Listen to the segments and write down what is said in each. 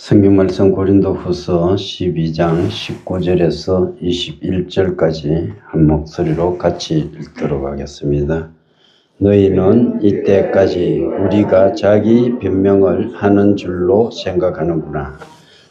성경 말씀 고린도후서 12장 19절에서 21절까지 한 목소리로 같이 읽도록 하겠습니다. 너희는 이때까지 우리가 자기 변명을 하는 줄로 생각하는구나.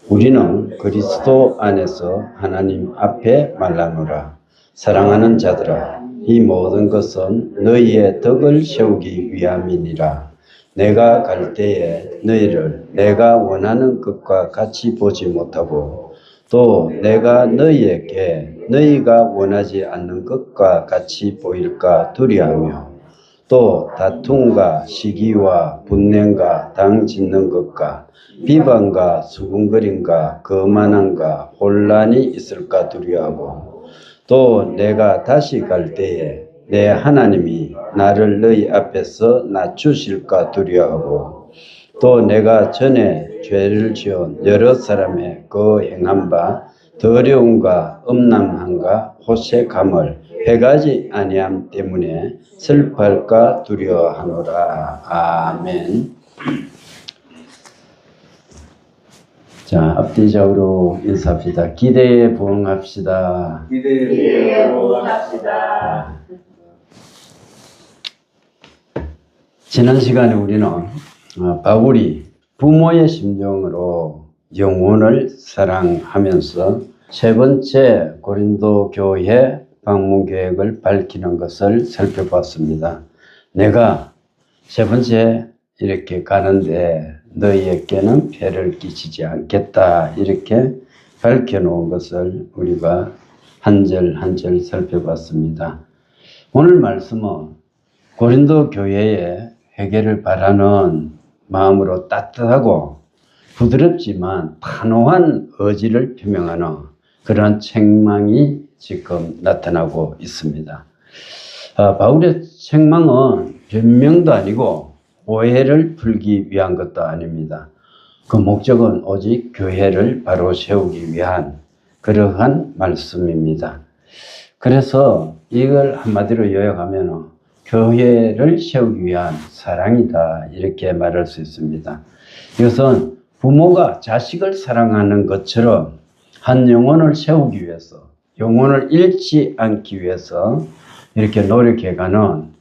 우리는 그리스도 안에서 하나님 앞에 말하노라. 사랑하는 자들아, 이 모든 것은 너희의 덕을 세우기 위함이니라. 내가 갈 때에 너희를 내가 원하는 것과 같이 보지 못하고 또 내가 너희에게 너희가 원하지 않는 것과 같이 보일까 두려워하며 또 다툼과 시기와 분냄과 당 짓는 것과 비방과 수군거림과 거만함과 혼란이 있을까 두려워하고 또 내가 다시 갈 때에 내 하나님이 나를 너희 앞에서 낮추실까 두려워하고 또 내가 전에 죄를 지은 여러 사람의 그 행한 바 더러움과 음란함과 호색함을 회개하지 아니함 때문에 슬퍼할까 두려워하노라. 아멘. 자, 앞뒤적으로 인사합시다. 기대에 부응합시다. 기대에 부응합시다. 지난 시간에 우리는 바울이 부모의 심정으로 영혼을 사랑하면서 세 번째 고린도 교회 방문 계획을 밝히는 것을 살펴봤습니다. 내가 세 번째 이렇게 가는데 너희에게는 폐를 끼치지 않겠다 이렇게 밝혀놓은 것을 우리가 한 절 한 절 살펴봤습니다. 오늘 말씀은 고린도 교회에 회개를 바라는 마음으로 따뜻하고 부드럽지만 단호한 의지를 표명하는 그런 책망이 지금 나타나고 있습니다. 바울의 책망은 변명도 아니고 오해를 풀기 위한 것도 아닙니다. 그 목적은 오직 교회를 바로 세우기 위한 그러한 말씀입니다. 그래서 이걸 한마디로 요약하면 교회를 세우기 위한 사랑이다 이렇게 말할 수 있습니다. 이것은 부모가 자식을 사랑하는 것처럼 한 영혼을 세우기 위해서 영혼을 잃지 않기 위해서 이렇게 노력해가는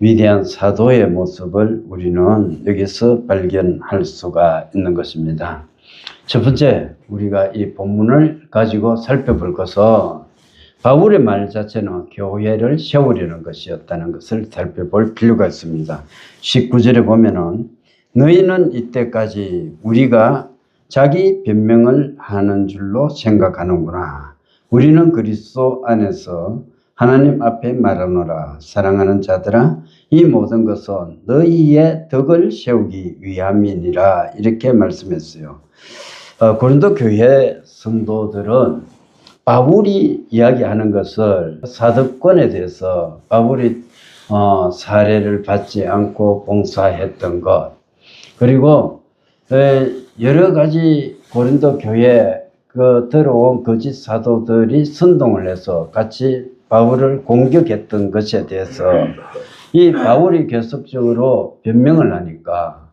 위대한 사도의 모습을 우리는 여기서 발견할 수가 있는 것입니다. 첫 번째 우리가 이 본문을 가지고 살펴볼 것은 바울의 말 자체는 교회를 세우려는 것이었다는 것을 살펴볼 필요가 있습니다. 19절에 보면은 너희는 이때까지 우리가 자기 변명을 하는 줄로 생각하는구나. 우리는 그리스도 안에서 하나님 앞에 말하노라. 사랑하는 자들아, 이 모든 것은 너희의 덕을 세우기 위함이니라. 이렇게 말씀했어요. 고린도 교회 성도들은 바울이 이야기하는 것을 사도권에 대해서 바울이 사례를 받지 않고 봉사했던 것 그리고 여러 가지 고린도 교회에 들어온 거짓 사도들이 선동을 해서 같이 바울을 공격했던 것에 대해서 이 바울이 계속적으로 변명을 하니까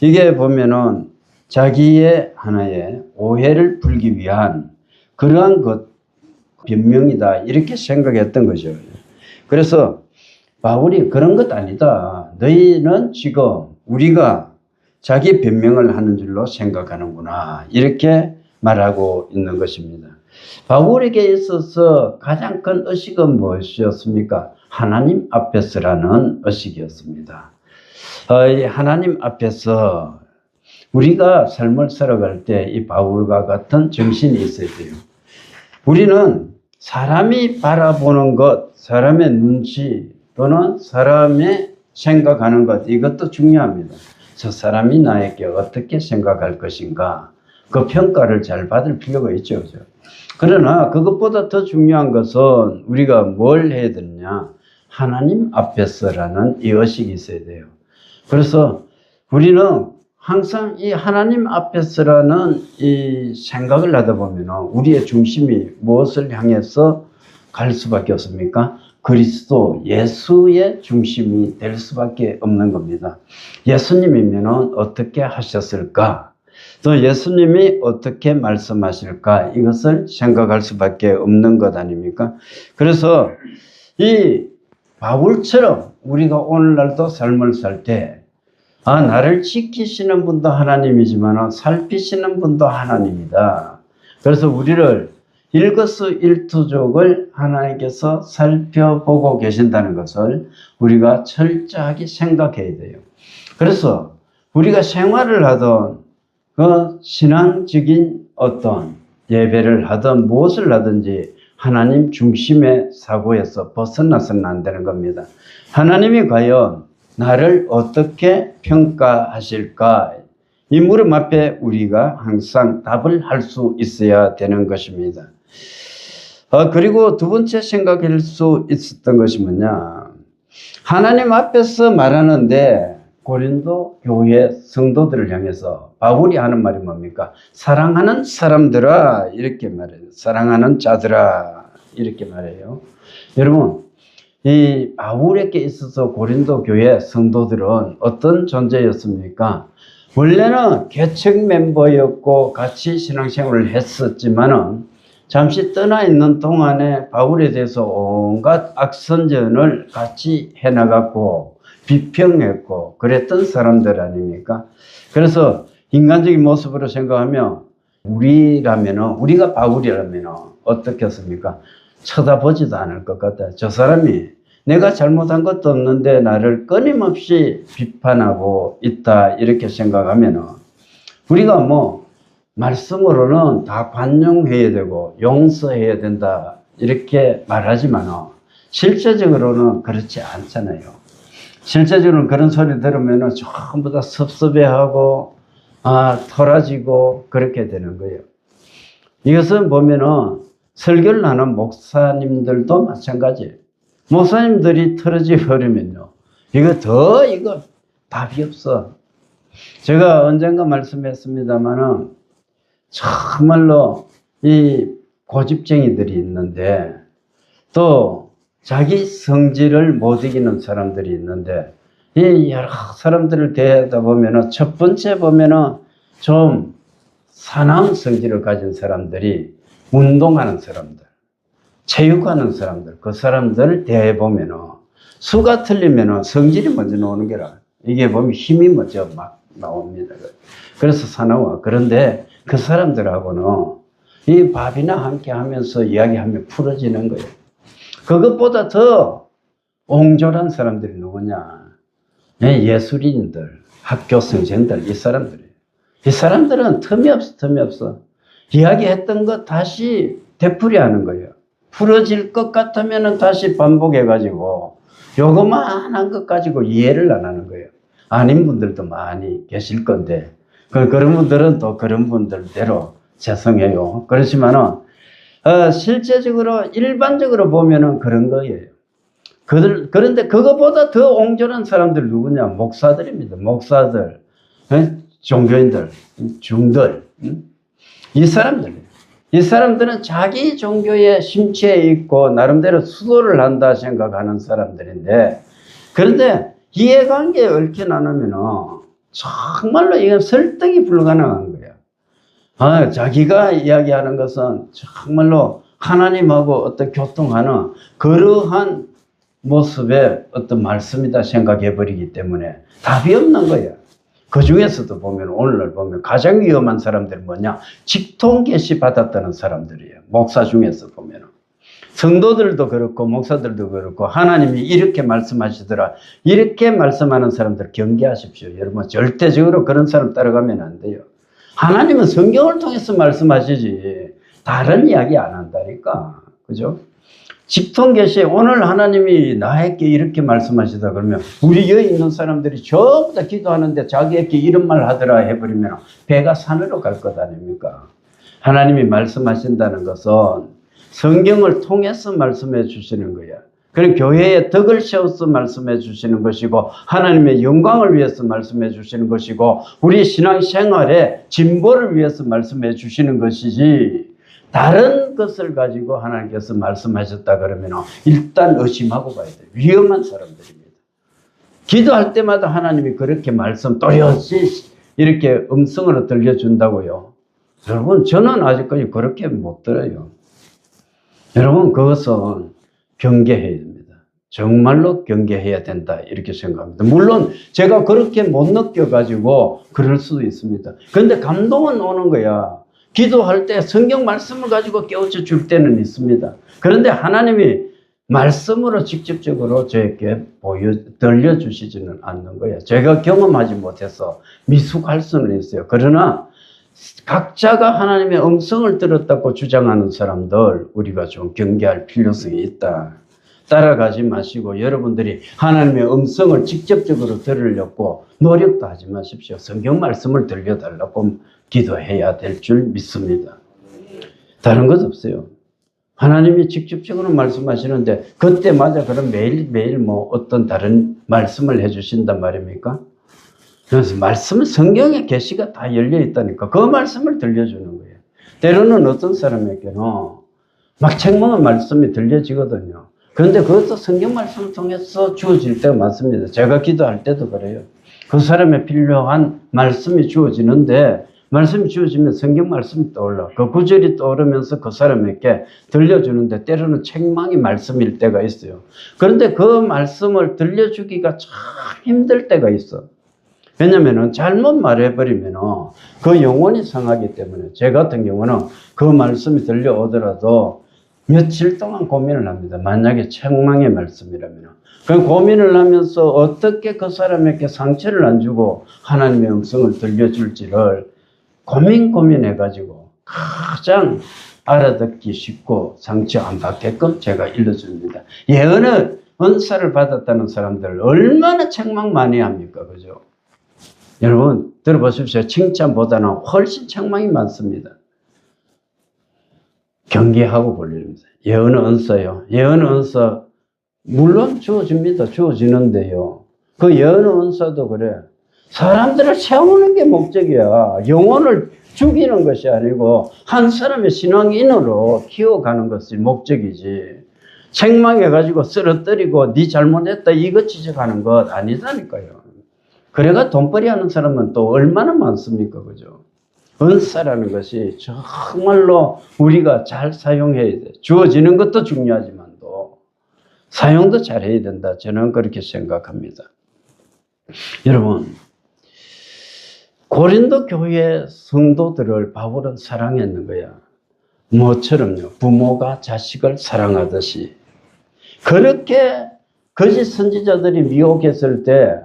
이게 보면은 자기의 하나의 오해를 풀기 위한 그러한 것 변명이다 이렇게 생각했던 거죠. 그래서 바울이 그런 것 아니다. 너희는 지금 우리가 자기 변명을 하는 줄로 생각하는구나 이렇게 말하고 있는 것입니다. 바울에게 있어서 가장 큰 의식은 무엇이었습니까? 하나님 앞에서라는 의식이었습니다. 하나님 앞에서 우리가 삶을 살아갈 때 이 바울과 같은 정신이 있어야 돼요. 우리는 사람이 바라보는 것, 사람의 눈치 또는 사람의 생각하는 것 이것도 중요합니다. 저 사람이 나에게 어떻게 생각할 것인가 그 평가를 잘 받을 필요가 있죠. 그러나 그것보다 더 중요한 것은 우리가 뭘 해야 되느냐 하나님 앞에서라는 이 의식이 있어야 돼요. 그래서 우리는 항상 이 하나님 앞에서라는 이 생각을 하다 보면 우리의 중심이 무엇을 향해서 갈 수밖에 없습니까? 그리스도 예수의 중심이 될 수밖에 없는 겁니다. 예수님이면 어떻게 하셨을까? 또 예수님이 어떻게 말씀하실까 이것을 생각할 수밖에 없는 것 아닙니까? 그래서 이 바울처럼 우리가 오늘날도 삶을 살 때 나를 지키시는 분도 하나님이지만 살피시는 분도 하나님이다. 그래서 우리를 일거수일투족을 하나님께서 살펴보고 계신다는 것을 우리가 철저하게 생각해야 돼요. 그래서 우리가 생활을 하던 그 신앙적인 어떤 예배를 하든 무엇을 하든지 하나님 중심의 사고에서 벗어나서는 안 되는 겁니다. 하나님이 과연 나를 어떻게 평가하실까? 이 물음 앞에 우리가 항상 답을 할 수 있어야 되는 것입니다. 그리고 두 번째 생각할 수 있었던 것이 뭐냐? 하나님 앞에서 말하는데 고린도 교회 성도들을 향해서 바울이 하는 말이 뭡니까? 사랑하는 사람들아 이렇게 말해요. 사랑하는 자들아 이렇게 말해요. 여러분, 이 바울에게 있어서 고린도 교회 성도들은 어떤 존재였습니까? 원래는 개척 멤버였고 같이 신앙생활을 했었지만은 잠시 떠나 있는 동안에 바울에 대해서 온갖 악선전을 같이 해나갔고 비평했고 그랬던 사람들 아닙니까? 그래서 인간적인 모습으로 생각하면 우리가 바울이라면 어떻게 했습니까? 쳐다보지도 않을 것 같아요. 저 사람이 내가 잘못한 것도 없는데 나를 끊임없이 비판하고 있다 이렇게 생각하면 우리가 말씀으로는 다 관용해야 되고 용서해야 된다 이렇게 말하지만 실제적으로는 그렇지 않잖아요. 실제적으로는 그런 소리 들으면 전부 다 섭섭해하고 털어지고 그렇게 되는 거예요. 이것은 보면은 설교를 하는 목사님들도 마찬가지예요. 목사님들이 털어지 버리면요. 이거 답이 없어. 제가 언젠가 말씀했습니다만은 정말로 이 고집쟁이들이 있는데 또 자기 성질을 못 이기는 사람들이 있는데 이 여러 사람들을 대하다 보면은 첫 번째 보면은 좀 사나운 성질을 가진 사람들이 운동하는 사람들, 체육하는 사람들, 그 사람들을 대해보면은 수가 틀리면은 성질이 먼저 나오는 게라. 이게 보면 힘이 먼저 막 나옵니다. 그래서 사나워. 그런데 그 사람들하고는 이 밥이나 함께 하면서 이야기하면 풀어지는 거예요. 그것보다 더 옹졸한 사람들이 누구냐? 예술인들, 학교 선생들, 이 사람들이에요. 이 사람들은 틈이 없어. 이야기했던 거 다시 되풀이하는 거예요. 풀어질 것 같으면 다시 반복해가지고 요거만한 것 가지고 이해를 안 하는 거예요. 아닌 분들도 많이 계실 건데 그런 분들은 또 그런 분들대로 죄송해요. 그렇지만은 실제적으로 일반적으로 보면은 그런 거예요. 그런데 그거보다 더 옹졸한 사람들 누구냐? 목사들입니다. 목사들, 종교인들, 중들. 이 사람들은 자기 종교에 심취해 있고 나름대로 수도를 한다 생각하는 사람들인데 그런데 이해관계에 얽혀 나누면 정말로 이건 설득이 불가능한 거야. 자기가 이야기하는 것은 정말로 하나님하고 어떤 교통하는 그러한 모습의 어떤 말씀이다 생각해 버리기 때문에 답이 없는 거야. 그 중에서도 보면 오늘날 보면 가장 위험한 사람들은 뭐냐? 직통 계시 받았다는 사람들이에요. 목사 중에서 보면 성도들도 그렇고 목사들도 그렇고 하나님이 이렇게 말씀하시더라. 이렇게 말씀하는 사람들 경계하십시오. 여러분 절대적으로 그런 사람 따라가면 안 돼요. 하나님은 성경을 통해서 말씀하시지 다른 이야기 안 한다니까. 그죠? 직통계시 오늘 하나님이 나에게 이렇게 말씀하시다 그러면 우리 여기 있는 사람들이 전부 다 기도하는데 자기에게 이런 말 하더라 해버리면 배가 산으로 갈 것 아닙니까? 하나님이 말씀하신다는 것은 성경을 통해서 말씀해 주시는 거야. 그럼 교회의 덕을 세워서 말씀해 주시는 것이고 하나님의 영광을 위해서 말씀해 주시는 것이고 우리 신앙생활의 진보를 위해서 말씀해 주시는 것이지 다른 것을 가지고 하나님께서 말씀하셨다 그러면 일단 의심하고 가야 돼요. 위험한 사람들입니다. 기도할 때마다 하나님이 그렇게 말씀 또렷이 이렇게 음성으로 들려준다고요. 여러분, 저는 아직까지 그렇게 못 들어요. 여러분, 그것은 경계해야 됩니다. 정말로 경계해야 된다, 이렇게 생각합니다. 물론 제가 그렇게 못 느껴가지고 그럴 수도 있습니다. 그런데 감동은 오는 거야. 기도할 때 성경 말씀을 가지고 깨우쳐 줄 때는 있습니다. 그런데 하나님이 말씀으로 직접적으로 저에게 들려주시지는 않는 거예요. 제가 경험하지 못해서 미숙할 수는 있어요. 그러나 각자가 하나님의 음성을 들었다고 주장하는 사람들, 우리가 좀 경계할 필요성이 있다. 따라가지 마시고 여러분들이 하나님의 음성을 직접적으로 들으려고 노력도 하지 마십시오. 성경 말씀을 들려달라고 기도해야 될 줄 믿습니다. 다른 것 없어요. 하나님이 직접적으로 말씀하시는데 그때마다 그럼 매일매일 뭐 어떤 다른 말씀을 해주신단 말입니까? 그래서 말씀은 성경의 계시가 다 열려 있다니까 그 말씀을 들려주는 거예요. 때로는 어떤 사람에게는 막 책망한 말씀이 들려지거든요. 그런데 그것도 성경 말씀을 통해서 주어질 때가 많습니다. 제가 기도할 때도 그래요. 그 사람에 필요한 말씀이 주어지는데 말씀이 주어지면 성경 말씀이 떠올라. 그 구절이 떠오르면서 그 사람에게 들려주는데 때로는 책망이 말씀일 때가 있어요. 그런데 그 말씀을 들려주기가 참 힘들 때가 있어. 왜냐면은 잘못 말해버리면 그 영혼이 상하기 때문에 제 같은 경우는 그 말씀이 들려오더라도 며칠 동안 고민을 합니다. 만약에 책망의 말씀이라면. 그 고민을 하면서 어떻게 그 사람에게 상처를 안 주고 하나님의 음성을 들려줄지를 고민해가지고 가장 알아듣기 쉽고 상처 안 받게끔 제가 일러줍니다. 예언의 은사를 받았다는 사람들 얼마나 책망 많이 합니까? 그죠? 여러분 들어보십시오. 칭찬보다는 훨씬 책망이 많습니다. 경계하고 볼일입니다. 예언의 은사요. 예언의 은사 물론 주어집니다. 주어지는데요. 그 예언의 은사도 그래. 사람들을 세우는 게 목적이야. 영혼을 죽이는 것이 아니고 한 사람의 신앙인으로 키워가는 것이 목적이지. 책망해가지고 쓰러뜨리고 네 잘못했다 이거 지적하는 것 아니다니까요. 그래가 돈벌이 하는 사람은 또 얼마나 많습니까? 그죠? 은사라는 것이 정말로 우리가 잘 사용해야 돼. 주어지는 것도 중요하지만도 사용도 잘해야 된다. 저는 그렇게 생각합니다. 여러분, 고린도 교회 성도들을 바울은 사랑했는 거야. 뭐처럼요? 부모가 자식을 사랑하듯이. 그렇게 거짓 선지자들이 미혹했을 때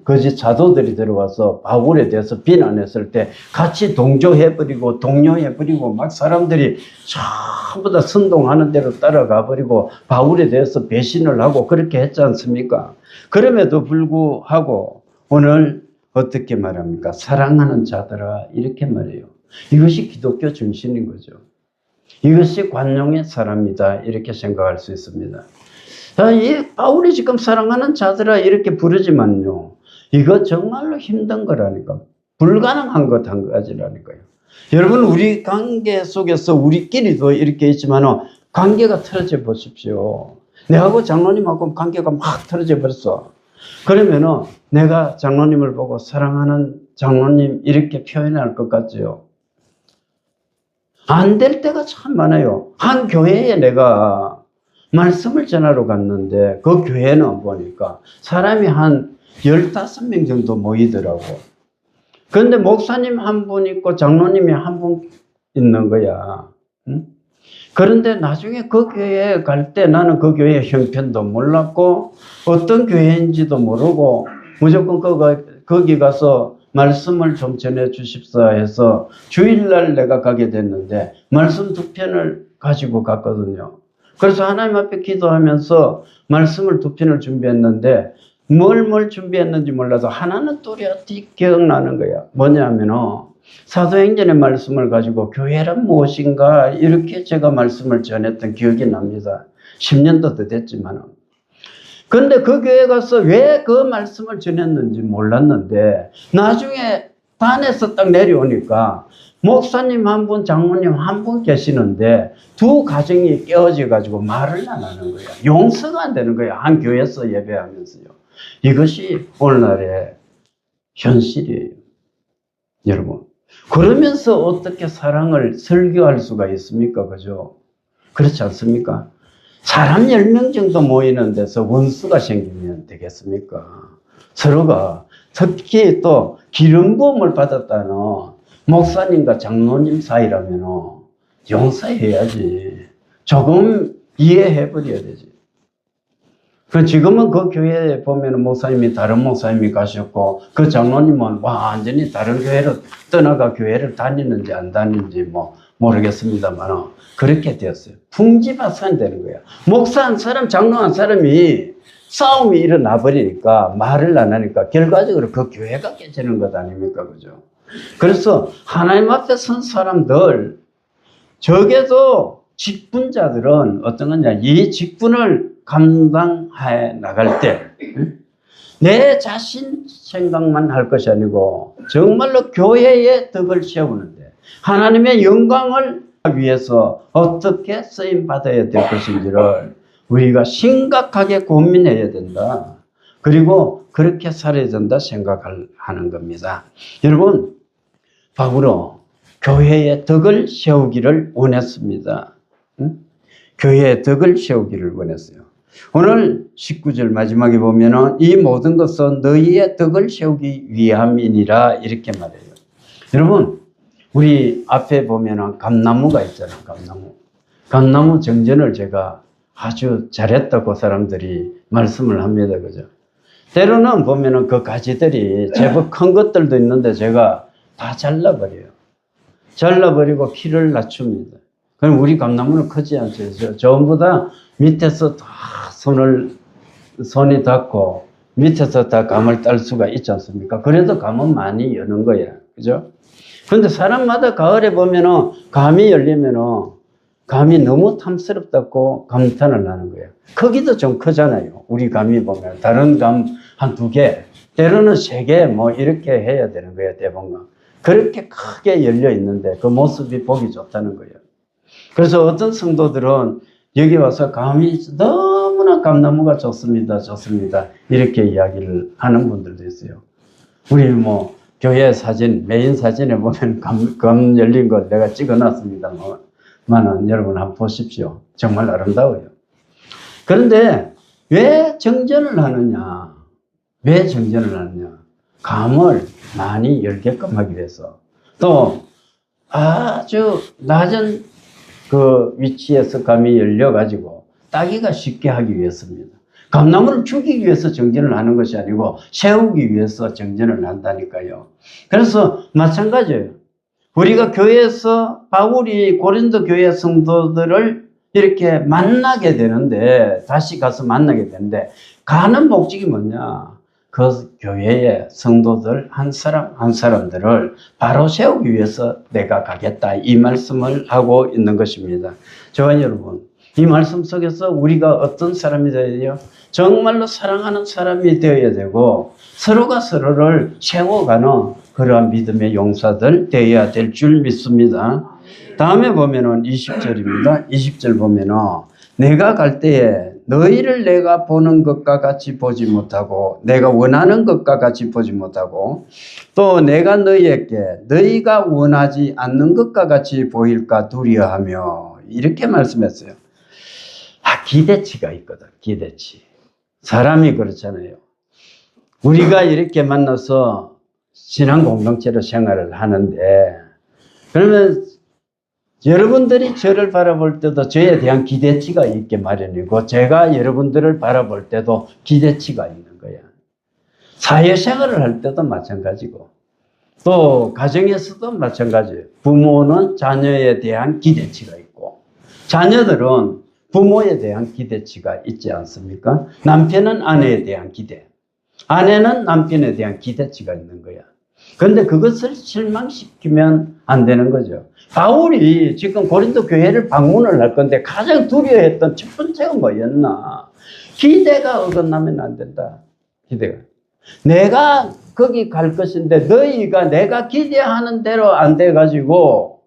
거짓 사도들이 들어와서 바울에 대해서 비난했을 때 같이 동조해버리고 동료해버리고 막 사람들이 전부 다 선동하는 대로 따라가 버리고 바울에 대해서 배신을 하고 그렇게 했지 않습니까? 그럼에도 불구하고 오늘 어떻게 말합니까? 사랑하는 자들아 이렇게 말해요. 이것이 기독교 정신인 거죠. 이것이 관용의 사람이다 이렇게 생각할 수 있습니다. 이 바울이 지금 사랑하는 자들아 이렇게 부르지만요. 이거 정말로 힘든 거라니까. 불가능한 것 한 가지라니까요. 여러분 우리 관계 속에서 우리끼리도 이렇게 있지만 관계가 틀어져 보십시오. 내하고 장로님하고 관계가 막 틀어져 버렸어. 그러면은 내가 장로님을 보고 사랑하는 장로님 이렇게 표현할 것 같죠. 안 될 때가 참 많아요. 한 교회에 내가 말씀을 전하러 갔는데 그 교회는 보니까 사람이 한 15명 정도 모이더라고. 그런데 목사님 한 분 있고 장로님이 한 분 있는 거야. 응? 그런데 나중에 그 교회에 갈 때 나는 그 교회의 형편도 몰랐고 어떤 교회인지도 모르고 무조건 거기 가서 말씀을 좀 전해 주십사 해서 주일날 내가 가게 됐는데 말씀 2편을 가지고 갔거든요. 그래서 하나님 앞에 기도하면서 말씀을 2편을 준비했는데 뭘 준비했는지 몰라서 하나는 또렷이 기억나는 거야. 뭐냐면은 사도행전의 말씀을 가지고 교회란 무엇인가 이렇게 제가 말씀을 전했던 기억이 납니다. 10년도 더 됐지만. 그런데 그 교회 가서 왜 그 말씀을 전했는지 몰랐는데 나중에 단에서 딱 내려오니까 목사님 한 분, 장모님 한 분 계시는데 두 가정이 깨어져 가지고 말을 안 하는 거야. 용서가 안 되는 거야. 한 교회에서 예배하면서요. 이것이 오늘날의 현실이에요. 여러분. 그러면서 어떻게 사랑을 설교할 수가 있습니까? 그죠? 그렇지 않습니까? 사람 10명 정도 모이는 데서 원수가 생기면 되겠습니까? 서로가 특히 또 기름 부음을 받았다는 목사님과 장로님 사이라면 용서해야지. 조금 이해해버려야 되지. 지금은 그 교회에 보면 목사님이 다른 목사님이 가셨고 그 장로님은 완전히 다른 교회로 떠나가 교회를 다니는지 안 다니는지 모르겠습니다만 그렇게 되었어요. 풍지박산이 되는 거야. 목사 한 사람, 장로 한 사람이 싸움이 일어나 버리니까 말을 안 하니까 결과적으로 그 교회가 깨지는 것 아닙니까? 그죠? 그래서 하나님 앞에 선 사람들, 적어도 직분자들은 어떤 거냐, 이 직분을 감당해 나갈 때 내 자신 생각만 할 것이 아니고 정말로 교회의 덕을 세우는데 하나님의 영광을 위해서 어떻게 쓰임 받아야 될 것인지를 우리가 심각하게 고민해야 된다. 그리고 그렇게 살아야 된다 생각하는 겁니다. 여러분, 바울은 교회의 덕을 세우기를 원했습니다. 교회의 덕을 세우기를 원했어요. 오늘 19절 마지막에 보면은 이 모든 것은 너희의 덕을 세우기 위함이니라 이렇게 말해요. 여러분, 우리 앞에 보면은 감나무가 있잖아요. 감나무 정전을 제가 아주 잘했다고 사람들이 말씀을 합니다. 그죠? 때로는 보면은 그 가지들이 제법 큰 것들도 있는데 제가 다 잘라버려요. 잘라버리고 키를 낮춥니다. 그럼 우리 감나무는 크지 않죠. 전부 다 밑에서 다 손이 닿고 밑에서 다 감을 딸 수가 있지 않습니까? 그래도 감은 많이 여는 거야. 그죠? 근데 사람마다 가을에 보면은 감이 열리면은 감이 너무 탐스럽다고 감탄을 하는 거예요. 크기도 좀 크잖아요. 우리 감이 보면 다른 감 한 2개, 때로는 3개 이렇게 해야 되는 거예요. 대봉감. 그렇게 크게 열려 있는데 그 모습이 보기 좋다는 거예요. 그래서 어떤 성도들은 여기 와서 감이 너무나 감나무가 좋습니다. 이렇게 이야기를 하는 분들도 있어요. 우리 교회 사진, 메인 사진에 보면 감 열린 거 내가 찍어 놨습니다만 여러분 한번 보십시오. 정말 아름다워요. 그런데 왜 정전을 하느냐? 감을 많이 열게끔 하기 위해서. 또 아주 낮은 그 위치에서 감이 열려가지고 따기가 쉽게 하기 위해서입니다. 감나무를 죽이기 위해서 정전을 하는 것이 아니고 세우기 위해서 정전을 한다니까요. 그래서 마찬가지예요. 우리가 교회에서 바울이 고린도 교회 성도들을 이렇게 만나게 되는데, 다시 가서 만나게 되는데, 가는 목적이 뭐냐? 그 교회의 성도들 한 사람들을 바로 세우기 위해서 내가 가겠다. 이 말씀을 하고 있는 것입니다. 저와 여러분, 이 말씀 속에서 우리가 어떤 사람이 되어야 돼요? 정말로 사랑하는 사람이 되어야 되고 서로가 서로를 세워가는 그러한 믿음의 용사들 되어야 될 줄 믿습니다. 다음에 보면은 20절입니다. 20절 보면은 내가 갈 때에 너희를 내가 보는 것과 같이 보지 못하고 내가 원하는 것과 같이 보지 못하고 또 내가 너희에게 너희가 원하지 않는 것과 같이 보일까 두려워하며 이렇게 말씀했어요. 기대치가 있거든. 기대치. 사람이 그렇잖아요. 우리가 이렇게 만나서 신앙 공동체로 생활을 하는데 그러면 여러분들이 저를 바라볼 때도 저에 대한 기대치가 있게 마련이고 제가 여러분들을 바라볼 때도 기대치가 있는 거야. 사회생활을 할 때도 마찬가지고 또 가정에서도 마찬가지예요. 부모는 자녀에 대한 기대치가 있고 자녀들은 부모에 대한 기대치가 있지 않습니까? 남편은 아내에 대한 기대, 아내는 남편에 대한 기대치가 있는 거야. 그런데 그것을 실망시키면 안 되는 거죠. 바울이 지금 고린도 교회를 방문을 할 건데 가장 두려워했던 첫 번째가 뭐였나? 기대가 어긋나면 안 된다. 기대가. 내가 거기 갈 것인데 너희가 내가 기대하는 대로 안 돼가지고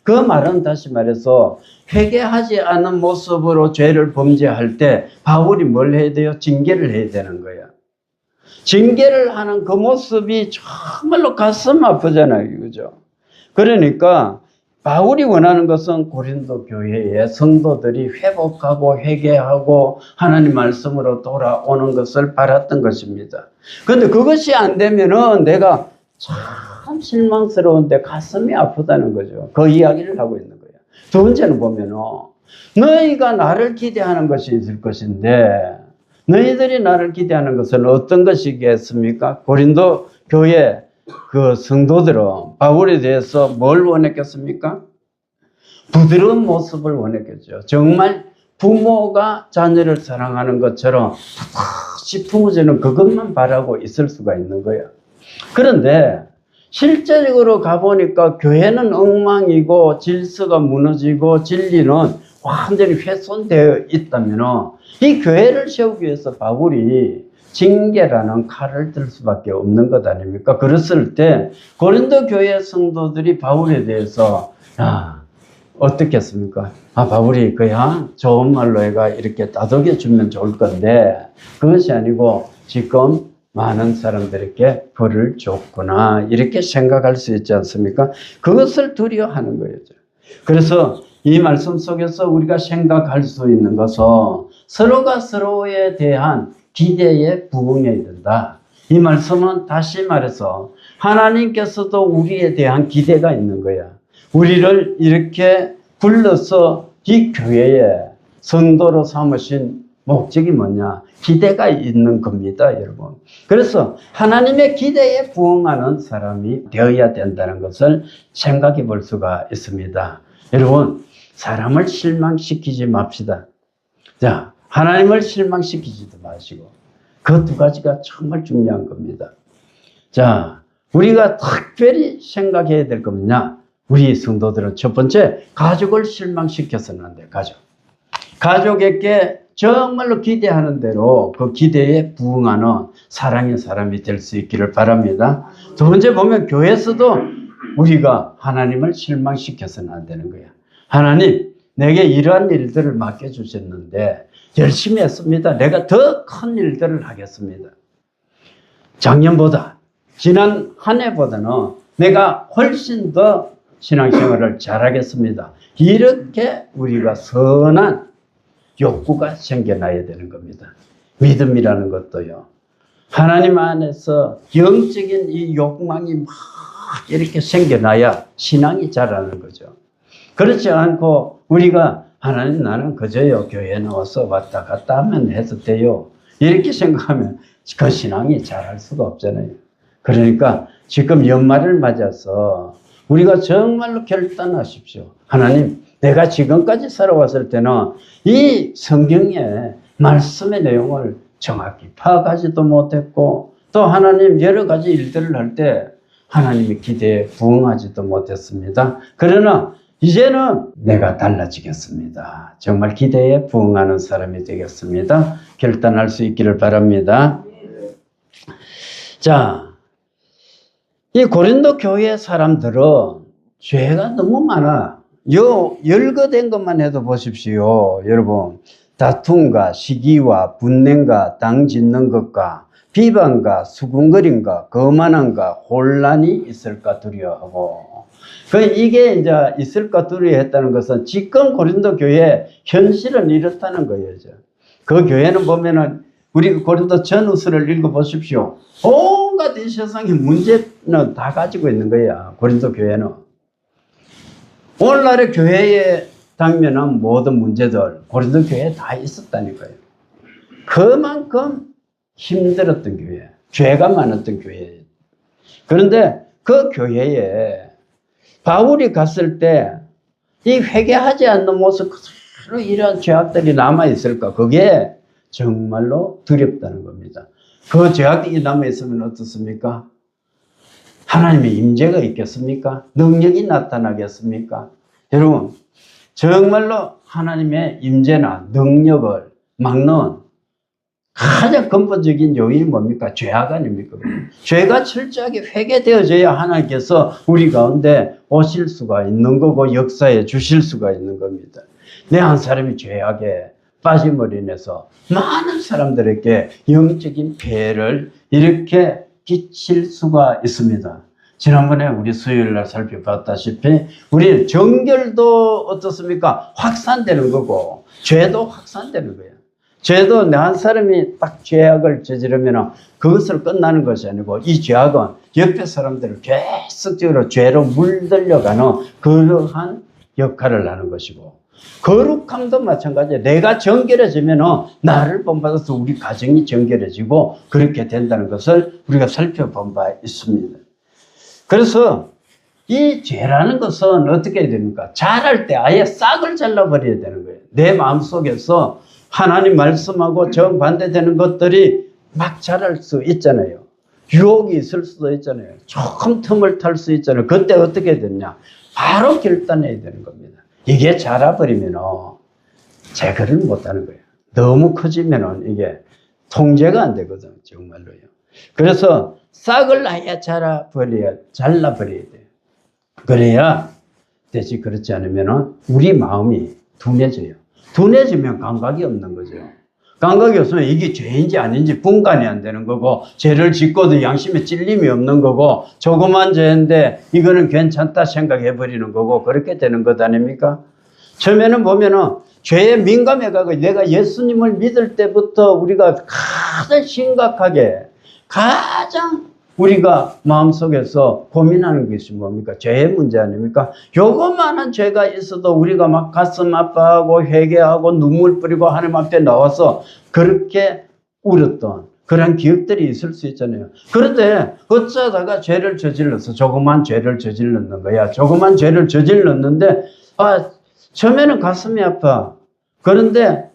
그 말은 다시 말해서 회개하지 않은 모습으로 죄를 범죄할 때 바울이 뭘 해야 돼요? 징계를 해야 되는 거야. 징계를 하는 그 모습이 정말로 가슴 아프잖아요. 그죠? 그러니까 바울이 원하는 것은 고린도 교회의 성도들이 회복하고 회개하고 하나님 말씀으로 돌아오는 것을 바랐던 것입니다. 그런데 그것이 안 되면은 내가 참 실망스러운데 가슴이 아프다는 거죠. 그 이야기를 하고 있는 거예요. 두 번째는 보면은 너희가 나를 기대하는 것이 있을 것인데 너희들이 나를 기대하는 것은 어떤 것이겠습니까? 고린도 교회 그 성도들은 바울에 대해서 뭘 원했겠습니까? 부드러운 모습을 원했겠죠. 정말 부모가 자녀를 사랑하는 것처럼 푹이 품어주는 그것만 바라고 있을 수가 있는 거예요. 그런데 실제적으로 가보니까 교회는 엉망이고 질서가 무너지고 진리는 완전히 훼손되어 있다면 이 교회를 세우기 위해서 바울이 징계라는 칼을 들 수밖에 없는 것 아닙니까? 그랬을 때 고린도 교회 성도들이 바울에 대해서 어떻겠습니까? 바울이 그야 좋은 말로 해가 이렇게 다독여 주면 좋을 건데 그것이 아니고 지금 많은 사람들에게 벌을 줬구나 이렇게 생각할 수 있지 않습니까? 그것을 두려워하는 거예요. 그래서 이 말씀 속에서 우리가 생각할 수 있는 것은 서로가 서로에 대한 기대에 부응해야 된다. 이 말씀은 다시 말해서 하나님께서도 우리에 대한 기대가 있는 거야. 우리를 이렇게 불러서 이 교회에 성도로 삼으신 목적이 뭐냐? 기대가 있는 겁니다, 여러분. 그래서 하나님의 기대에 부응하는 사람이 되어야 된다는 것을 생각해 볼 수가 있습니다. 여러분, 사람을 실망시키지 맙시다. 자, 하나님을 실망시키지도 마시고 그 두 가지가 정말 중요한 겁니다. 자, 우리가 특별히 생각해야 될 겁니다. 우리 성도들은 첫 번째, 가족을 실망시켜서는 안 돼요. 가족에게 정말로 기대하는 대로 그 기대에 부응하는 사랑의 사람이 될 수 있기를 바랍니다. 두 번째 보면 교회에서도 우리가 하나님을 실망시켜서는 안 되는 거야. 하나님, 내게 이러한 일들을 맡겨주셨는데 열심히 했습니다. 내가 더 큰 일들을 하겠습니다. 작년보다, 지난 한 해보다는 내가 훨씬 더 신앙생활을 잘하겠습니다. 이렇게 우리가 선한 욕구가 생겨나야 되는 겁니다. 믿음이라는 것도요. 하나님 안에서 영적인 이 욕망이 막 이렇게 생겨나야 신앙이 자라는 거죠. 그렇지 않고 우리가 하나님 나는 그저요 교회에 나와서 왔다 갔다 하면 해도 돼요. 이렇게 생각하면 그 신앙이 자랄 수가 없잖아요. 그러니까 지금 연말을 맞아서 우리가 정말로 결단하십시오. 하나님, 내가 지금까지 살아왔을 때는 이 성경의 말씀의 내용을 정확히 파악하지도 못했고 또 하나님 여러 가지 일들을 할 때 하나님의 기대에 부응하지도 못했습니다. 그러나 이제는 내가 달라지겠습니다. 정말 기대에 부응하는 사람이 되겠습니다. 결단할 수 있기를 바랍니다. 자, 이 고린도 교회 사람들은 죄가 너무 많아. 열거된 것만 해도 보십시오. 여러분, 다툼과 시기와 분냄과 당 짓는 것과 비방과 수군거림과 거만함과 혼란이 있을까 두려워하고 이게 이제 있을까 두려워했다는 것은 지금 고린도 교회 현실은 이렇다는 거예요. 그 교회는 보면은 우리 고린도 전후서를 읽어보십시오. 온갖 이 세상의 문제는 다 가지고 있는 거야. 고린도 교회는. 오늘날의 교회에 당면한 모든 문제들 고린도 교회에 다 있었다니까요. 그만큼 힘들었던 교회, 죄가 많았던 교회예요. 그런데 그 교회에 바울이 갔을 때 이 회개하지 않는 모습 그대로 이런 죄악들이 남아있을까? 그게 정말로 두렵다는 겁니다. 그 죄악들이 남아있으면 어떻습니까? 하나님의 임재가 있겠습니까? 능력이 나타나겠습니까? 여러분, 정말로 하나님의 임재나 능력을 막는 가장 근본적인 요인이 뭡니까? 죄악 아닙니까? 죄가 철저하게 회개되어져야 하나님께서 우리 가운데 오실 수가 있는 거고 역사에 주실 수가 있는 겁니다. 내 한 사람이 죄악에 빠짐으로 인해서 많은 사람들에게 영적인 피해를 이렇게 끼칠 수가 있습니다. 지난번에 우리 수요일 날 살펴봤다시피 우리 정결도 어떻습니까? 확산되는 거고 죄도 확산되는 거예요. 죄도 내 한 사람이 딱 죄악을 저지르면 그것으로 끝나는 것이 아니고 이 죄악은 옆에 사람들을 계속적으로 죄로 물들여가는 그러한 역할을 하는 것이고 거룩함도 마찬가지예요. 내가 정결해지면 나를 본받아서 우리 가정이 정결해지고 그렇게 된다는 것을 우리가 살펴본 바 있습니다. 그래서 이 죄라는 것은 어떻게 해야 됩니까? 자랄 때 아예 싹을 잘라버려야 되는 거예요. 내 마음속에서 하나님 말씀하고 정반대되는 것들이 막 자랄 수 있잖아요. 유혹이 있을 수도 있잖아요. 조금 틈을 탈 수 있잖아요. 그때 어떻게 되냐? 바로 결단해야 되는 겁니다. 이게 자라버리면 제거를 못하는 거예요. 너무 커지면 이게 통제가 안 되거든, 정말로요. 그래서 싹을 아예 잘라버려야 돼요. 그래야 되지. 그렇지 않으면 우리 마음이 둔해져요. 둔해지면 감각이 없는 거죠. 감각이 없으면 이게 죄인지 아닌지 분간이 안 되는 거고, 죄를 짓고도 양심에 찔림이 없는 거고, 조그만 죄인데 이거는 괜찮다 생각해 버리는 거고, 그렇게 되는 것 아닙니까? 처음에는 보면은 죄에 민감해가고 내가 예수님을 믿을 때부터 우리가 가장 심각하게 가장 우리가 마음속에서 고민하는 것이 뭡니까? 죄의 문제 아닙니까? 요것만한 죄가 있어도 우리가 막 가슴 아파하고 회개하고 눈물 뿌리고 하나님 앞에 나와서 그렇게 울었던 그런 기억들이 있을 수 있잖아요. 그런데 어쩌다가 죄를 저질러서 조그만 죄를 저질렀는 거야. 조그만 죄를 저질렀는데 처음에는 가슴이 아파. 그런데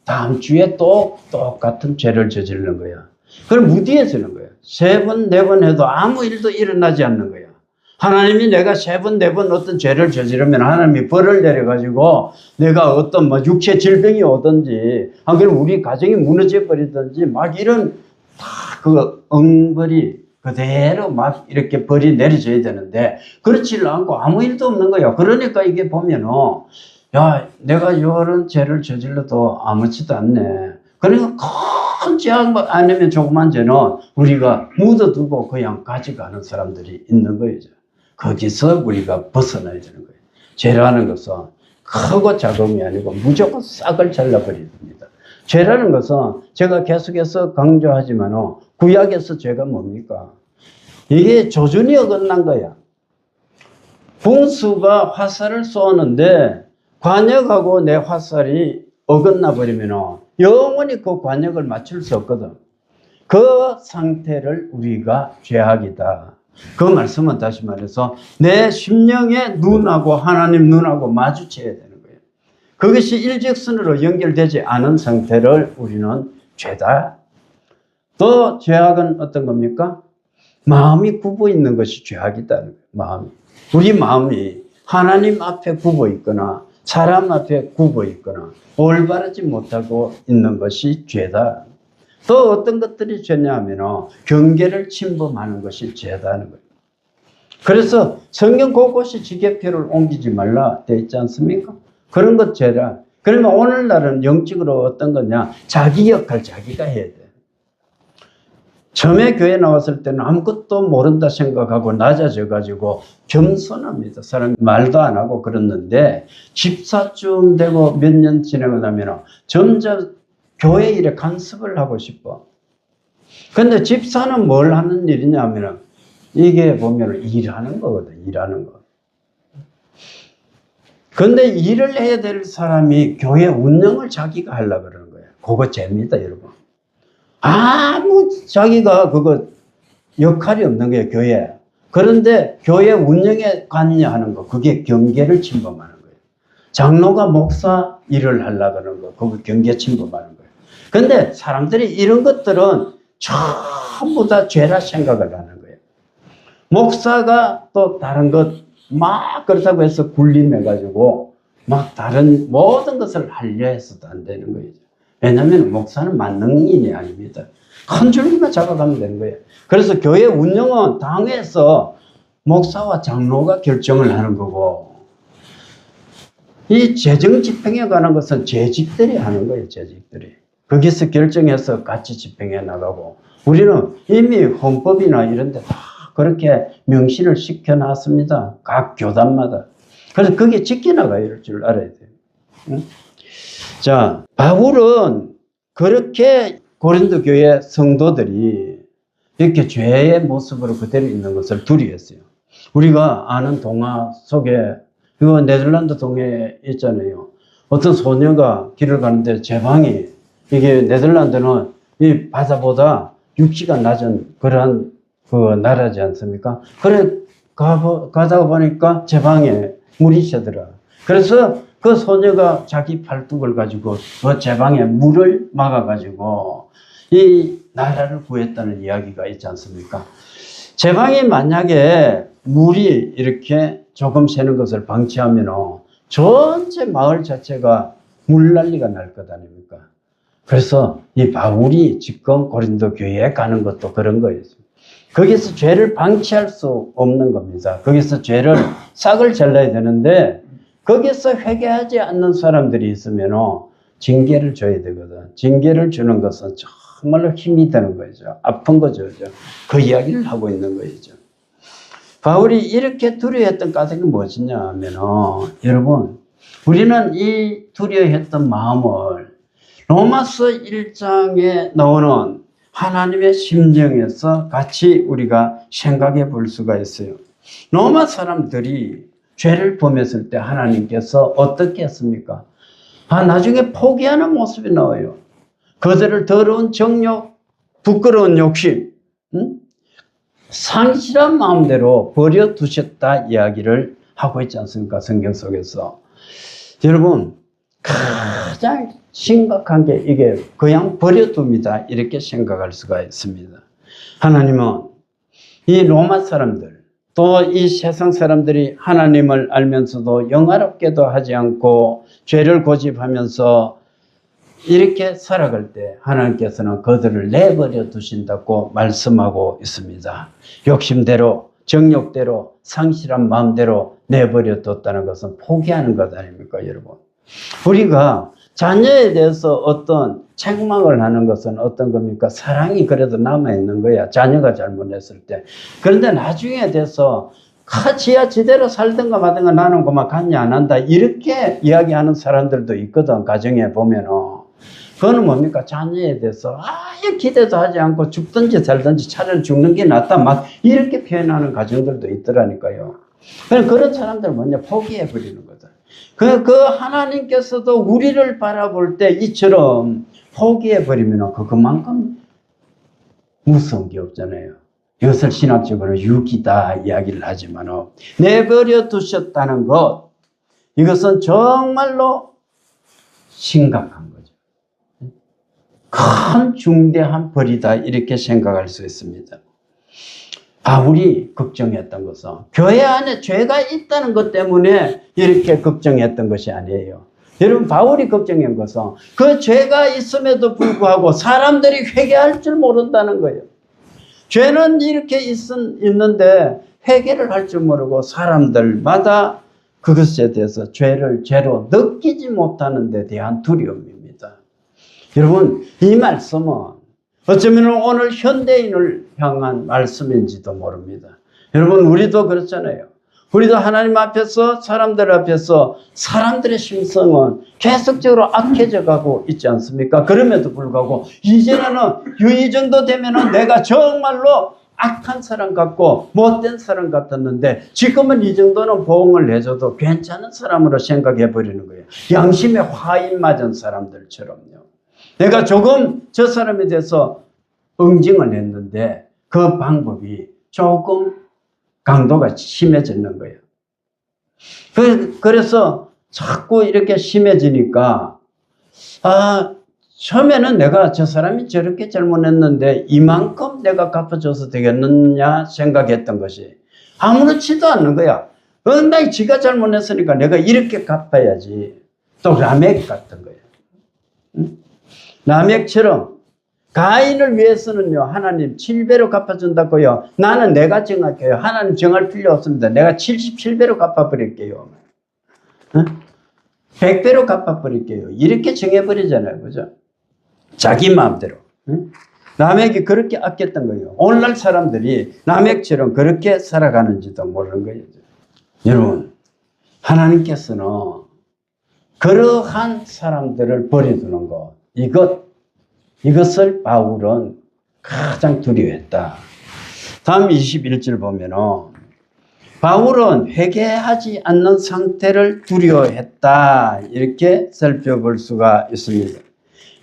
다음 주에 또 똑같은 죄를 저지르는 거야. 그럼 무디해지는 거예요. 3번, 4번 해도 아무 일도 일어나지 않는 거예요. 하나님이 내가 3번, 4번 어떤 죄를 저지르면 하나님이 벌을 내려가지고 내가 어떤 육체 질병이 오든지, 그럼 우리 가정이 무너져 버리든지 막 이런 다 그 엉벌이 그대로 막 이렇게 벌이 내려져야 되는데 그렇지를 않고 아무 일도 없는 거예요. 그러니까 이게 보면은 야, 내가 이런 죄를 저질러도 아무렇지도 않네. 그러니까 큰 죄 아니면 조그만 죄는 우리가 묻어두고 그냥 가져가는 사람들이 있는 거예요. 거기서 우리가 벗어나야 되는 거예요. 죄라는 것은 크고 작음이 아니고 무조건 싹을 잘라버려야 됩니다. 죄라는 것은 제가 계속해서 강조하지만 구약에서 죄가 뭡니까? 이게 조준이 어긋난 거야. 분수가 화살을 쏘는데 관역하고 내 화살이 어긋나 버리면 영원히 그 관역을 맞출 수 없거든. 그 상태를 우리가 죄악이다. 그 말씀은 다시 말해서 내 심령의 눈하고 하나님 눈하고 마주쳐야 되는 거예요. 그것이 일직선으로 연결되지 않은 상태를 우리는 죄다. 또 죄악은 어떤 겁니까? 마음이 굽어 있는 것이 죄악이다. 마음이. 우리 마음이 하나님 앞에 굽어 있거나 사람 앞에 굽어 있거나 올바르지 못하고 있는 것이 죄다. 또 어떤 것들이 죄냐 하면 경계를 침범하는 것이 죄다는 거예요. 그래서 성경 곳곳이 지계표를 옮기지 말라 되어 있지 않습니까? 그런 것 죄라. 그러면 오늘날은 영적으로 어떤 거냐? 자기 역할 자기가 해야 돼. 처음에 교회 나왔을 때는 아무것도 모른다 생각하고 낮아져가지고 겸손합니다. 사람이 말도 안 하고 그랬는데 집사쯤 되고 몇 년 지나고 나면 점점 교회 일에 간섭을 하고 싶어. 근데 집사는 뭘 하는 일이냐 하면 이게 보면 일하는 거거든. 일하는 거. 근데 일을 해야 될 사람이 교회 운영을 자기가 하려고 그러는 거예요. 그거 죄입니다, 여러분. 아무 자기가 그거 역할이 없는 거예요, 교회에. 그런데 교회 운영에 관여하는 거, 그게 경계를 침범하는 거예요. 장로가 목사 일을 하려고 하는 거, 그거 경계 침범하는 거예요. 근데 사람들이 이런 것들은 전부 다 죄라 생각을 하는 거예요. 목사가 또 다른 것 막 그렇다고 해서 군림해가지고 막 다른 모든 것을 하려 해서도 안 되는 거예요. 왜냐하면 목사는 만능인이 아닙니다. 한 줄기만 잡아가면 되는 거예요. 그래서 교회 운영은 당에서 목사와 장로가 결정을 하는 거고, 이 재정 집행에 관한 것은 재직들이 하는 거예요, 재직들이. 거기서 결정해서 같이 집행해 나가고, 우리는 이미 헌법이나 이런 데 다 그렇게 명시를 시켜놨습니다. 각 교단마다. 그래서 그게 지켜나가야 할 줄 알아야 돼요. 응? 자, 바울은 그렇게 고린도 교회 성도들이 이렇게 죄의 모습으로 그대로 있는 것을 두려워했어요. 우리가 아는 동화 속에, 이거 네덜란드 동해에 있잖아요. 어떤 소녀가 길을 가는데 제방이, 이게 네덜란드는 이 바다보다 육지가 낮은 그러한 그 나라지 않습니까? 그래, 가다가 보니까 제방에 물이 새더라. 그래서 그 소녀가 자기 팔뚝을 가지고 그 제방에 물을 막아가지고 이 나라를 구했다는 이야기가 있지 않습니까? 제방에 만약에 물이 이렇게 조금 새는 것을 방치하면 전체 마을 자체가 물난리가 날 것 아닙니까? 그래서 이 바울이 지금 고린도 교회에 가는 것도 그런 거예요. 거기서 죄를 방치할 수 없는 겁니다. 거기서 죄를 싹을 잘라야 되는데 거기서 회개하지 않는 사람들이 있으면 징계를 줘야 되거든. 징계를 주는 것은 정말로 힘이 드는 거죠. 아픈 거죠. 그 이야기를 하고 있는 거죠. 바울이 이렇게 두려워했던 까닭이 무엇이냐 하면 여러분, 우리는 이 두려워했던 마음을 로마서 1장에 나오는 하나님의 심정에서 같이 우리가 생각해 볼 수가 있어요. 로마 사람들이 죄를 범했을 때 하나님께서 어떻게 했습니까? 나중에 포기하는 모습이 나와요. 그들을 더러운 정욕, 부끄러운 욕심, 상실한 마음대로 버려두셨다 이야기를 하고 있지 않습니까? 성경 속에서. 여러분, 가장 심각한 게 이게 그냥 버려둡니다. 이렇게 생각할 수가 있습니다. 하나님은 이 로마 사람들, 또 이 세상 사람들이 하나님을 알면서도 영화롭게도 하지 않고 죄를 고집하면서 이렇게 살아갈 때 하나님께서는 그들을 내버려 두신다고 말씀하고 있습니다. 욕심대로, 정욕대로, 상실한 마음대로 내버려 뒀다는 것은 포기하는 것 아닙니까, 여러분? 우리가 자녀에 대해서 어떤 책망을 하는 것은 어떤 겁니까? 사랑이 그래도 남아있는 거야. 자녀가 잘못했을 때. 그런데 나중에 돼서 지야 지대로 살든가 마든가 나는 그만 관여 안 한다. 이렇게 이야기하는 사람들도 있거든. 가정에 보면은. 그거는 뭡니까? 자녀에 대해서 아예 기대도 하지 않고 죽든지 살든지 차라리 죽는 게 낫다. 막 이렇게 표현하는 가정들도 있더라니까요. 그런 사람들 뭐냐? 포기해버리는 거다. 그 하나님께서도 우리를 바라볼 때 이처럼 포기해버리면 그만큼 무서운 게 없잖아요. 이것을 신학적으로 유기다 이야기를 하지만 내버려 두셨다는 것, 이것은 정말로 심각한 거죠. 큰 중대한 벌이다 이렇게 생각할 수 있습니다. 바울이 걱정했던 것은 교회 안에 죄가 있다는 것 때문에 이렇게 걱정했던 것이 아니에요. 여러분, 바울이 걱정한 것은 그 죄가 있음에도 불구하고 사람들이 회개할 줄 모른다는 거예요. 죄는 이렇게 있는데 회개를 할 줄 모르고 사람들마다 그것에 대해서 죄를 죄로 느끼지 못하는 데 대한 두려움입니다. 여러분, 이 말씀은 어쩌면 오늘 현대인을 향한 말씀인지도 모릅니다. 여러분, 우리도 그렇잖아요. 우리도 하나님 앞에서, 사람들 앞에서 사람들의 심성은 계속적으로 악해져 가고 있지 않습니까? 그럼에도 불구하고 이제는 이 정도 되면은 내가 정말로 악한 사람 같고 못된 사람 같았는데 지금은 이 정도는 보응을 해줘도 괜찮은 사람으로 생각해 버리는 거예요. 양심에 화인 맞은 사람들처럼요. 내가 조금 저 사람에 대해서 응징을 했는데 그 방법이 조금 강도가 심해지는 거예요. 그래서 자꾸 이렇게 심해지니까 처음에는 내가 저 사람이 저렇게 잘못했는데 이만큼 내가 갚아줘서 되겠느냐 생각했던 것이 아무렇지도 않는 거야. 나 지가 잘못했으니까 내가 이렇게 갚아야지. 또 라멕 같은 거예요. 응? 라멕처럼 가인을 위해서는요, 하나님 7배로 갚아준다고요. 나는 내가 정할게요. 하나님 정할 필요 없습니다. 내가 77배로 갚아버릴게요. 응? 100배로 갚아버릴게요. 이렇게 정해버리잖아요. 그죠? 자기 마음대로. 응? 남에게 그렇게 아꼈던 거예요. 오늘날 사람들이 남에게처럼 그렇게 살아가는지도 모르는 거예요. 여러분, 하나님께서는 그러한 사람들을 버려두는 것, 이것을 바울은 가장 두려워했다. 다음 21절 보면은 바울은 회개하지 않는 상태를 두려워했다. 이렇게 살펴볼 수가 있습니다.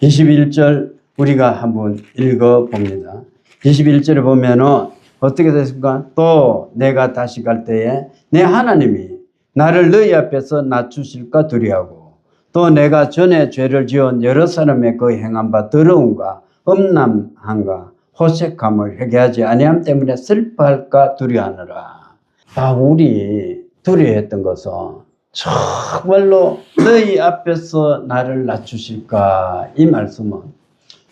21절 우리가 한번 읽어봅니다. 21절에 보면은 어떻게 됐습니까? 또 내가 다시 갈 때에 내 하나님이 나를 너희 앞에서 낮추실까 두려워하고 또 내가 전에 죄를 지은 여러 사람의 그 행한 바 더러움과 음란함과 호색함을 회개하지 아니함 때문에 슬퍼할까 두려워하느라. 바울이 두려워했던 것은 정말로 너희 앞에서 나를 낮추실까 이 말씀은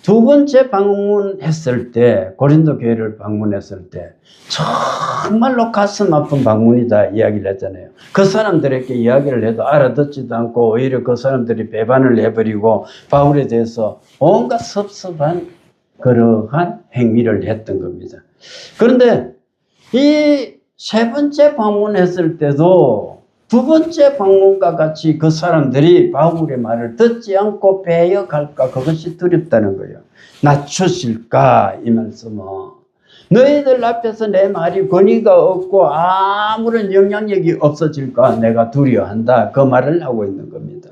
두 번째 방문했을 때 고린도 교회를 방문했을 때 정말로 가슴 아픈 방문이다 이야기를 했잖아요. 그 사람들에게 이야기를 해도 알아듣지도 않고 오히려 그 사람들이 배반을 해버리고 바울에 대해서 온갖 섭섭한 그러한 행위를 했던 겁니다. 그런데 이 세 번째 방문했을 때도 두 번째 방문과 같이 그 사람들이 바울의 말을 듣지 않고 배역할까 그것이 두렵다는 거예요. 낮추실까 이 말씀은 너희들 앞에서 내 말이 권위가 없고 아무런 영향력이 없어질까 내가 두려워한다 그 말을 하고 있는 겁니다.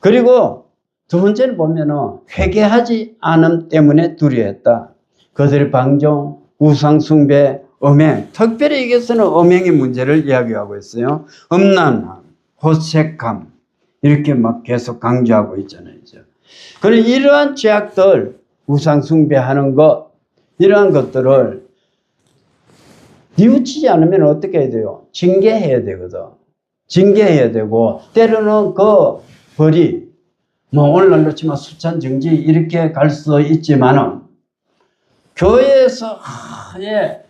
그리고 두 번째는 보면은 회개하지 않음 때문에 두려워했다. 그들의 방종, 우상숭배, 음행, 특별히 여기서는 음행의 문제를 이야기하고 있어요. 음란함, 호색함 이렇게 막 계속 강조하고 있잖아요. 그런 이러한 죄악들, 우상숭배하는 것 이러한 것들을 뉘우치지 않으면 어떻게 해야 돼요? 징계해야 되거든. 징계해야 되고 때로는 그 벌이 뭐 오늘날로 치면 수찬 정지 이렇게 갈 수 있지만은 교회에서 아예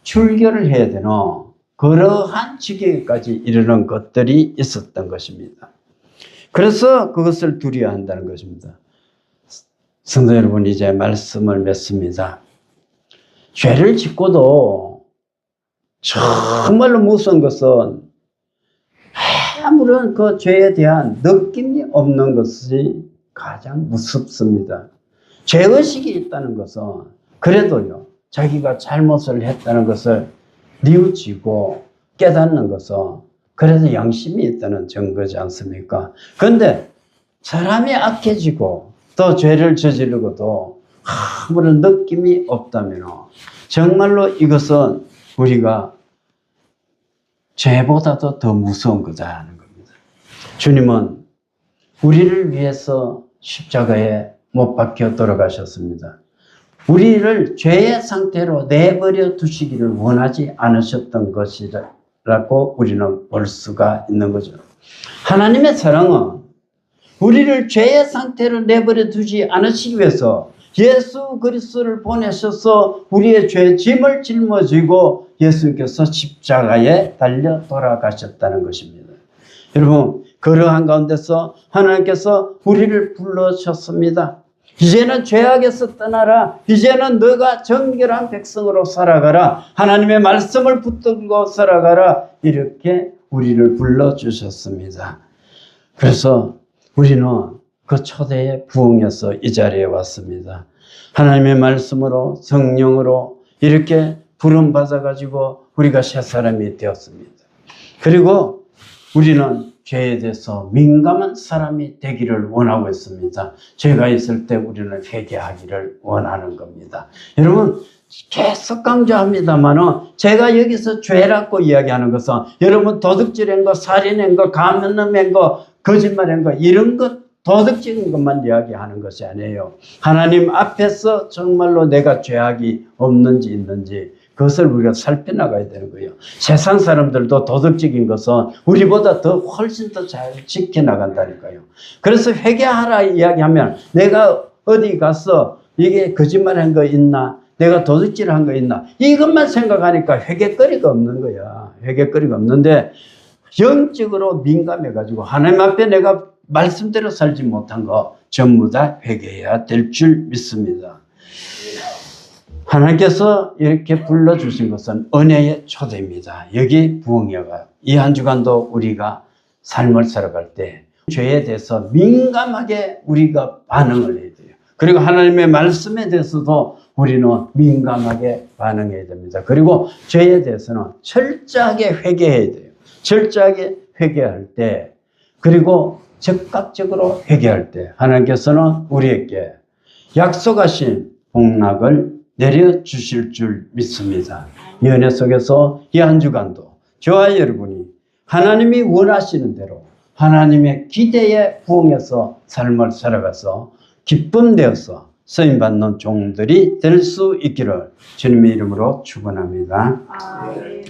출교를 해야 되는 그러한 지경까지 이르는 것들이 있었던 것입니다. 그래서 그것을 두려워한다는 것입니다. 성도 여러분 이제 말씀을 맺습니다. 죄를 짓고도 정말로 무서운 것은 아무런 그 죄에 대한 느낌이 없는 것이 가장 무섭습니다. 죄의식이 있다는 것은 그래도요 자기가 잘못을 했다는 것을 뉘우치고 깨닫는 것은 그래서 양심이 있다는 증거지 않습니까? 그런데 사람이 악해지고 또 죄를 저지르고도 아무런 느낌이 없다면 정말로 이것은 우리가 죄보다도 더 무서운 거다 하는 겁니다. 주님은 우리를 위해서 십자가에 못 박혀 돌아가셨습니다. 우리를 죄의 상태로 내버려 두시기를 원하지 않으셨던 것이라고 우리는 볼 수가 있는 거죠. 하나님의 사랑은 우리를 죄의 상태로 내버려 두지 않으시기 위해서 예수 그리스도를 보내셔서 우리의 죄 짐을 짊어지고 예수님께서 십자가에 달려 돌아가셨다는 것입니다. 여러분 그러한 가운데서 하나님께서 우리를 불러주셨습니다. 이제는 죄악에서 떠나라. 이제는 너가 정결한 백성으로 살아가라. 하나님의 말씀을 붙들고 살아가라. 이렇게 우리를 불러주셨습니다. 그래서 우리는 그 초대의 부흥에서 이 자리에 왔습니다. 하나님의 말씀으로 성령으로 이렇게 부름받아가지고 우리가 새 사람이 되었습니다. 그리고 우리는 죄에 대해서 민감한 사람이 되기를 원하고 있습니다. 죄가 있을 때 우리는 회개하기를 원하는 겁니다. 여러분 계속 강조합니다만은 제가 여기서 죄라고 이야기하는 것은 여러분 도둑질한 거, 살인한 거, 가면한 거, 거짓말한 거 이런 것 도덕적인 것만 이야기하는 것이 아니에요. 하나님 앞에서 정말로 내가 죄악이 없는지 있는지 그것을 우리가 살펴나가야 되는 거예요. 세상 사람들도 도덕적인 것은 우리보다 더 훨씬 더 잘 지켜나간다니까요. 그래서 회개하라 이야기하면 내가 어디 가서 이게 거짓말한 거 있나? 내가 도둑질한 거 있나? 이것만 생각하니까 회개거리가 없는 거야. 회개거리가 없는데 영적으로 민감해가지고 하나님 앞에 내가 말씀대로 살지 못한 거 전부 다 회개해야 될 줄 믿습니다. 하나님께서 이렇게 불러주신 것은 은혜의 초대입니다. 여기 부흥회가 이 한 주간도 우리가 삶을 살아갈 때 죄에 대해서 민감하게 우리가 반응을 해야 돼요. 그리고 하나님의 말씀에 대해서도 우리는 민감하게 반응해야 됩니다. 그리고 죄에 대해서는 철저하게 회개해야 돼요. 철저하게 회개할 때, 그리고 즉각적으로 회개할 때 하나님께서는 우리에게 약속하신 복락을 내려주실 줄 믿습니다. 이 은혜 속에서 이 한 주간도 저와 여러분이 하나님이 원하시는 대로 하나님의 기대에 부응해서 삶을 살아가서 기쁨 되어서 쓰임받는 종들이 될 수 있기를 주님의 이름으로 축원합니다. 아멘.